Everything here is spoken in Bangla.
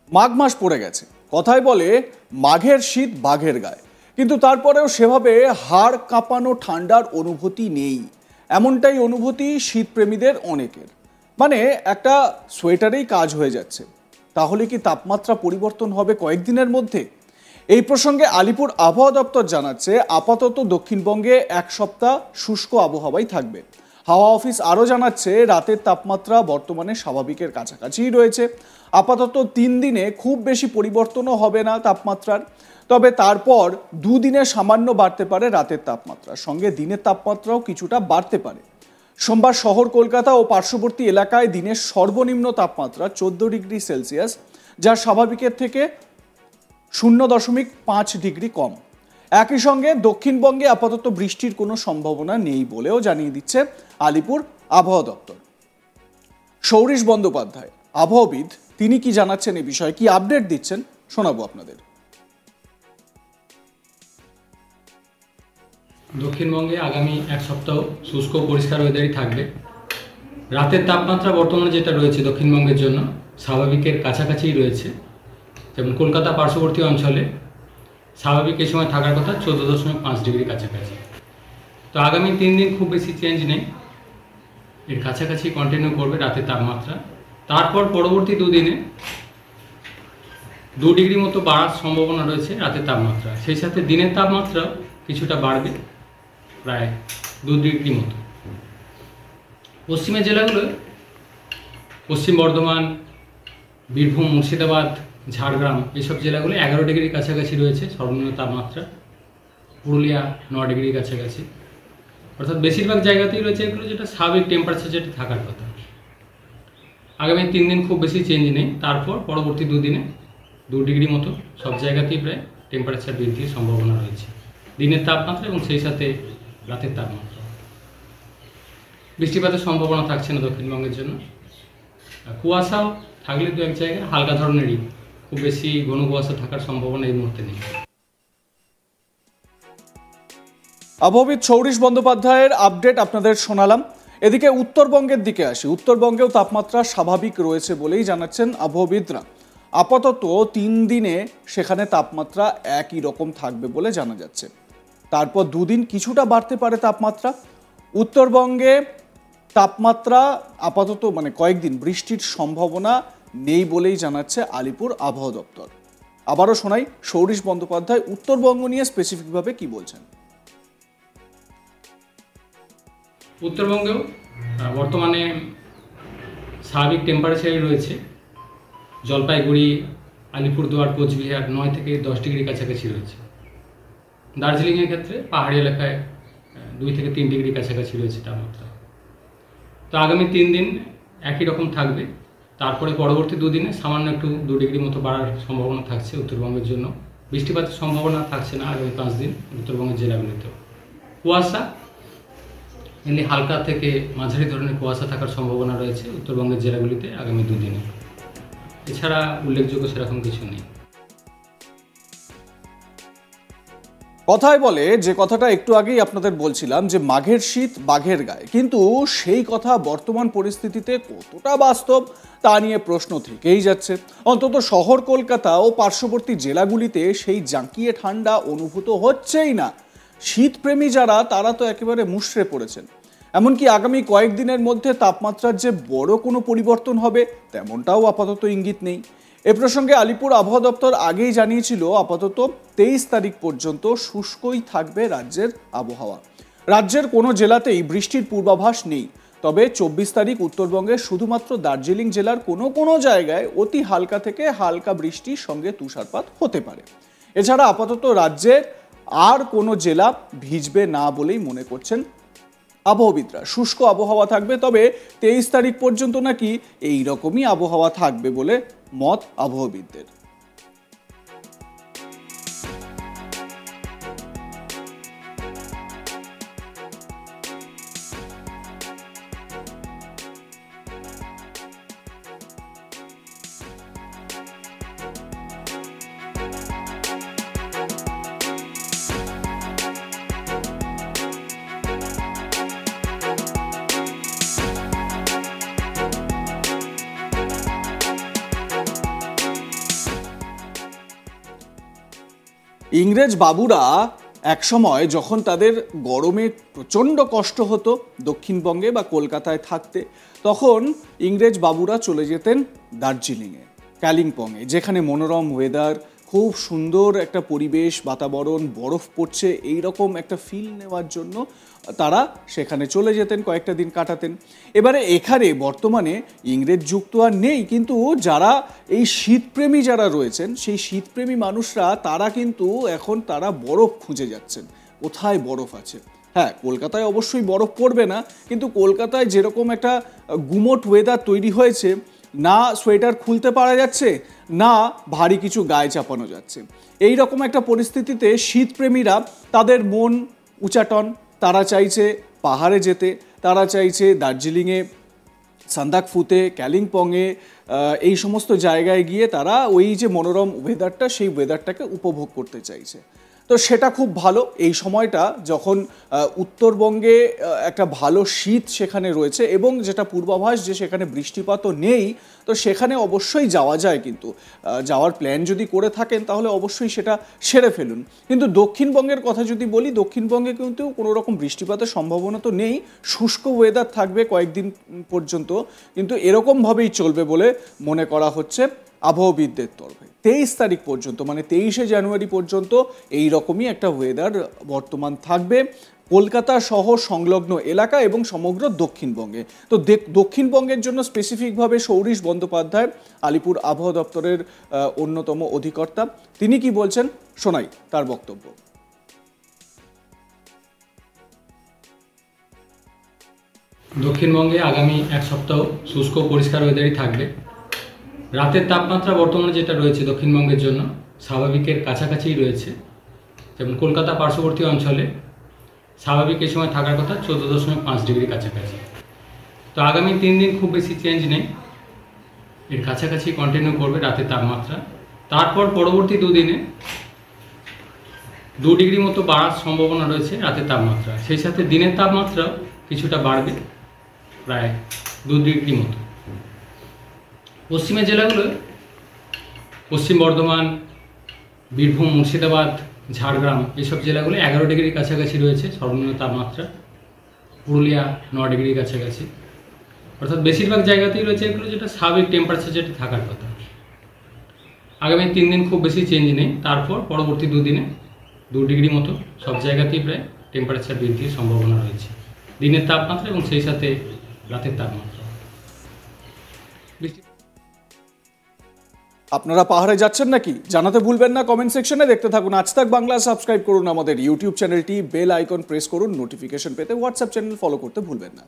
মাঘ মাস পড়ে গেছে, কথায় বলে মাঘের শীত বাঘের গায়ে, কিন্তু তারপরেও সেভাবে হাড় কাঁপানো ঠান্ডার অনুভূতি নেই। এমনটাই অনুভূতি শীতপ্রেমীদের অনেকের। মানে একটা সোয়েটারেই কাজ হয়ে যাচ্ছে। তাহলে কি তাপমাত্রা পরিবর্তন হবে কয়েকদিনের মধ্যে? এই প্রসঙ্গে আলিপুর আবহাওয়া দপ্তর জানাচ্ছে আপাতত দক্ষিণবঙ্গে এক সপ্তাহ শুষ্ক আবহাওয়াই থাকবে। হাওয়া অফিস আরও জানাচ্ছে রাতের তাপমাত্রা বর্তমানে স্বাভাবিকের কাছাকাছিই রয়েছে। আপাতত 3 দিনে খুব বেশি পরিবর্তনও হবে না তাপমাত্রার। তবে তারপর 2 দিনে সামান্য বাড়তে পারে রাতের তাপমাত্রা, সঙ্গে দিনের তাপমাত্রাও কিছুটা বাড়তে পারে। সোমবার শহর কলকাতা ও পার্শ্ববর্তী এলাকায় দিনের সর্বনিম্ন তাপমাত্রা 14 ডিগ্রি সেলসিয়াস, যা স্বাভাবিকের থেকে 0.5 ডিগ্রি কম। একই সঙ্গে দক্ষিণবঙ্গে আপাতত বৃষ্টির কোনো সম্ভাবনা নেই বলেও জানিয়ে দিচ্ছে আলিপুর আবহাওয়া দপ্তর। সৌরিশ বন্দ্যোপাধ্যায় আবহাওয়াবিদ, তিনি কি জানাচ্ছেন এই বিষয়ে, কি আপডেট দিচ্ছেন শোনাবো আপনাদের। দক্ষিণবঙ্গে আগামী এক সপ্তাহ শুষ্ক পরিষ্কার ওয়েদারই থাকবে। রাতের তাপমাত্রা বর্তমানে যেটা রয়েছে দক্ষিণবঙ্গের জন্য স্বাভাবিকের কাছাকাছিই রয়েছে। যেমন কলকাতা পার্শ্ববর্তী অঞ্চলে স্বাভাবিক এই সময় থাকার কথা 14.5 ডিগ্রি কাছাকাছি। তো আগামী 3 দিন খুব বেশি চেঞ্জ নেই, এর কাছাকাছি কন্টিনিউ করবে রাতের তাপমাত্রা। তারপর পরবর্তী 2 দিনে 2 ডিগ্রি মতো বাড়ার সম্ভাবনা রয়েছে রাতের তাপমাত্রা। সেই সাথে দিনের তাপমাত্রা কিছুটা বাড়বে, প্রায় 2 ডিগ্রি মতো। পশ্চিমের জেলাগুলো পশ্চিম বর্ধমান, বীরভূম, মুর্শিদাবাদ, ঝাড়গ্রাম এসব জেলাগুলো 11 ডিগ্রির কাছাকাছি রয়েছে সর্বনিম্ন তাপমাত্রা। পুরুলিয়া 9 ডিগ্রির কাছাকাছি। অর্থাৎ বেশিরভাগ জায়গাতেই রয়েছে এগুলো যেটা স্বাভাবিক টেম্পারেচার যেটা থাকার কথা। আগামী 3 দিন খুব বেশি চেঞ্জ নেই, তারপর পরবর্তী 2 দিনে 2 ডিগ্রি মতো সব জায়গাতেই প্রায় টেম্পারেচার বৃদ্ধির সম্ভাবনা রয়েছে দিনের তাপমাত্রা এবং সেই সাথে রাতের তাপমাত্রা। বৃষ্টিপাতের সম্ভাবনা থাকছে না দক্ষিণবঙ্গের জন্য। কুয়াশাও থাকলে 2-1 জায়গায় হালকা ধরনেরই, খুব বেশি ঘন কুয়াশা থাকার সম্ভাবনা এই মুহূর্তে নেই। আবহাওয়াবিদ সৌরিশ বন্দ্যোপাধ্যায়ের আপডেট আপনাদের শোনালাম। এদিকে উত্তরবঙ্গের দিকে আসি। উত্তরবঙ্গেও তাপমাত্রা স্বাভাবিক রয়েছে বলেই জানাচ্ছেন আবহাওয়াবিদরা। আপাতত 3 দিনে সেখানে তাপমাত্রা একই রকম থাকবে বলে জানা যাচ্ছে। তারপর 2 দিন কিছুটা বাড়তে পারে তাপমাত্রা। উত্তরবঙ্গে তাপমাত্রা আপাতত কয়েকদিন বৃষ্টির সম্ভাবনা নেই বলেই জানাচ্ছে আলিপুর আবহাওয়া দপ্তর। আবারও শোনাই সৌরিশ বন্দ্যোপাধ্যায় উত্তরবঙ্গ নিয়ে স্পেসিফিকভাবে কি বলছেন। উত্তরবঙ্গেও বর্তমানে স্বাভাবিক টেম্পারেচারই রয়েছে। জলপাইগুড়ি, আলিপুরদুয়ার, কোচবিহার 9 থেকে 10 ডিগ্রির কাছাকাছি রয়েছে। দার্জিলিংয়ের ক্ষেত্রে পাহাড়ি এলাকায় 2 থেকে 3 ডিগ্রির কাছাকাছি রয়েছে তাপমাত্রা। তো আগামী 3 দিন একই রকম থাকবে। তারপরে পরবর্তী 2 দিনে সামান্য একটু 2 ডিগ্রি মতো বাড়ার সম্ভাবনা থাকছে উত্তরবঙ্গের জন্য। বৃষ্টিপাতের সম্ভাবনা থাকছে না আগামী 5 দিন উত্তরবঙ্গের জেলাগুলিতেও। কুয়াশা এমনি হালকা থেকে মাঝারি ধরনের কুয়াশা থাকার সম্ভাবনা রয়েছে উত্তরবঙ্গের জেলাগুলিতে আগামী 2 দিনে। এছাড়া উল্লেখযোগ্য সেরকম কিছু নেই। কথায় বলে, যে কথাটা একটু আগেই আপনাদের বলছিলাম, যে মাঘের শীত বাঘের গায়ে, কিন্তু সেই কথা বর্তমান পরিস্থিতিতে কতটা বাস্তব তা নিয়ে প্রশ্ন থেকেই যাচ্ছে। অন্তত শহর কলকাতা ও পার্শ্ববর্তী জেলাগুলিতে সেই জাঁকিয়ে ঠান্ডা অনুভূত হচ্ছেই না। শীতপ্রেমী যারা, তারা তো একেবারে মুষড়ে পড়েছেন। এমনকি আগামী কয়েকদিনের মধ্যে তাপমাত্রার যে বড় কোনো পরিবর্তন হবে তেমনটাও আপাতত ইঙ্গিত নেই। এ প্রসঙ্গে আলিপুর আবহাওয়া দপ্তর আগেই জানিয়েছিল আপাতত 23 তারিখ পর্যন্ত শুষ্কই থাকবে রাজ্যের আবহাওয়া। রাজ্যের কোনো জেলাতেই বৃষ্টির পূর্বাভাস নেই। তবে 24 তারিখ উত্তরবঙ্গের শুধুমাত্র দার্জিলিং জেলার কোনো জায়গায় অতি হালকা থেকে হালকা বৃষ্টির সঙ্গে তুষারপাত হতে পারে। এছাড়া আপাতত রাজ্যের আর কোনো জেলা ভিজবে না বলেই মনে করছেন আবহাওয়াবিদরা। শুষ্ক আবহাওয়া থাকবে, তবে 23 তারিখ পর্যন্ত নাকি এই রকমই আবহাওয়া থাকবে বলে মত আবহাওয়াবিদদের। ইংরেজ বাবুরা একসময় যখন তাদের গরমে প্রচণ্ড কষ্ট হতো দক্ষিণবঙ্গে বা কলকাতায় থাকতে, তখন ইংরেজ বাবুরা চলে যেতেন দার্জিলিংয়ে, কালিম্পংয়ে, যেখানে মনোরম ওয়েদার, খুব সুন্দর একটা পরিবেশ, বাতাবরণ, বরফ পড়ছে, এই রকম একটা ফিল নেওয়ার জন্য তারা সেখানে চলে যেতেন, কয়েকটা দিন কাটাতেন। এবারে এখানে বর্তমানে ইংরেজ যুগ তো আর নেই, কিন্তু যারা এই শীতপ্রেমী যারা রয়েছেন, সেই শীতপ্রেমী মানুষরা তারা কিন্তু এখন তারা বরফ খুঁজে যাচ্ছেন, কোথায় বরফ আছে। হ্যাঁ, কলকাতায় অবশ্যই বরফ পড়বে না, কিন্তু কলকাতায় যেরকম একটা গুমোট ওয়েদার তৈরি হয়েছে, না সোয়েটার খুলতে পারা যাচ্ছে, না ভারী কিছু গায়ে চাপানো যাচ্ছে, এই রকম একটা পরিস্থিতিতে শীতপ্রেমীরা তাদের মন উচাটন, তারা চাইছে পাহাড়ে যেতে, তারা চাইছে দার্জিলিংয়ে, সান্দাকফুতে, কালিম্পংয়ে, এই সমস্ত জায়গায় গিয়ে তারা ওই যে মনোরম ওয়েদারটা, সেই ওয়েদারটাকে উপভোগ করতে চাইছে। তো সেটা খুব ভালো। এই সময়টা যখন উত্তরবঙ্গে একটা ভালো শীত সেখানে রয়েছে এবং যেটা পূর্বাভাস যে সেখানে বৃষ্টিপাতও নেই, তো সেখানে অবশ্যই যাওয়া যায়। কিন্তু যাওয়ার প্ল্যান যদি করে থাকেন তাহলে অবশ্যই সেটা সেরে ফেলুন। কিন্তু দক্ষিণবঙ্গের কথা যদি বলি, দক্ষিণবঙ্গে কিন্তু কোনো রকম বৃষ্টিপাতের সম্ভাবনা তো নেই, শুষ্ক ওয়েদার থাকবে কয়েকদিন পর্যন্ত, কিন্তু এরকমভাবেই চলবে বলে মনে করা হচ্ছে আবহাওয়াবিদদের তরফে। 23 তারিখ পর্যন্ত, মানে 23শে জানুয়ারি পর্যন্ত এই রকমই একটা ওয়েদার বর্তমান থাকবে কলকাতা সহ সংলগ্ন এলাকা এবং সমগ্র দক্ষিণবঙ্গে। তো দক্ষিণবঙ্গের জন্য স্পেসিফিকভাবে সৌরিশ বন্দ্যোপাধ্যায়, আলিপুর আবহাওয়া দপ্তরের অন্যতম অধিকর্তা, তিনি কি বলছেন শোনাই তার বক্তব্য। দক্ষিণবঙ্গে আগামী এক সপ্তাহ শুষ্ক পরিষ্কার ওয়েদারই থাকবে। রাতের তাপমাত্রা বর্তমানে যেটা রয়েছে দক্ষিণবঙ্গের জন্য স্বাভাবিকের কাছাকাছিই রয়েছে। যেমন কলকাতা পার্শ্ববর্তী অঞ্চলে স্বাভাবিক এই সময় থাকার কথা 14.5 ডিগ্রি কাছাকাছি। তো আগামী 3 দিন খুব বেশি চেঞ্জ নেই, এর কাছাকাছি কন্টিনিউ করবে রাতের তাপমাত্রা। তারপর পরবর্তী 2 দিনে 2 ডিগ্রি মতো বাড়ার সম্ভাবনা রয়েছে রাতের তাপমাত্রা। সেই সাথে দিনের তাপমাত্রা কিছুটা বাড়বে, প্রায় 2 ডিগ্রি মতো। পশ্চিমের জেলাগুলো পশ্চিম বর্ধমান, বীরভূম, মুর্শিদাবাদ, ঝাড়গ্রাম, এসব জেলাগুলো 11 ডিগ্রির কাছাকাছি রয়েছে সর্বনিম্ন তাপমাত্রা। পুরুলিয়া 9 ডিগ্রির কাছাকাছি। অর্থাৎ বেশিরভাগ জায়গাতেই রয়েছে এগুলো যেটা স্বাভাবিক টেম্পারেচার যেটা থাকার কথা। আগামী 3 দিন খুব বেশি চেঞ্জ নেই, তারপর পরবর্তী 2 দিনে 2 ডিগ্রি মতো সব জায়গাতেই প্রায় টেম্পারেচার বৃদ্ধির সম্ভাবনা রয়েছে, দিনের তাপমাত্রা এবং সেই সাথে রাতের তাপমাত্রা। আপনারা পাহাড়ে যাচ্ছেন নাকি জানাতে ভুলবেন না কমেন্ট সেকশনে। দেখতে থাকুন আজ তাক বাংলা, সাবস্ক্রাইব করুন আমাদের ইউটিউব চ্যানেলটি, বেল আইকন প্রেস করুন নোটিফিকেশন পেতে, হোয়াটসঅ্যাপ চ্যানেল ফলো করতে ভুলবেন না।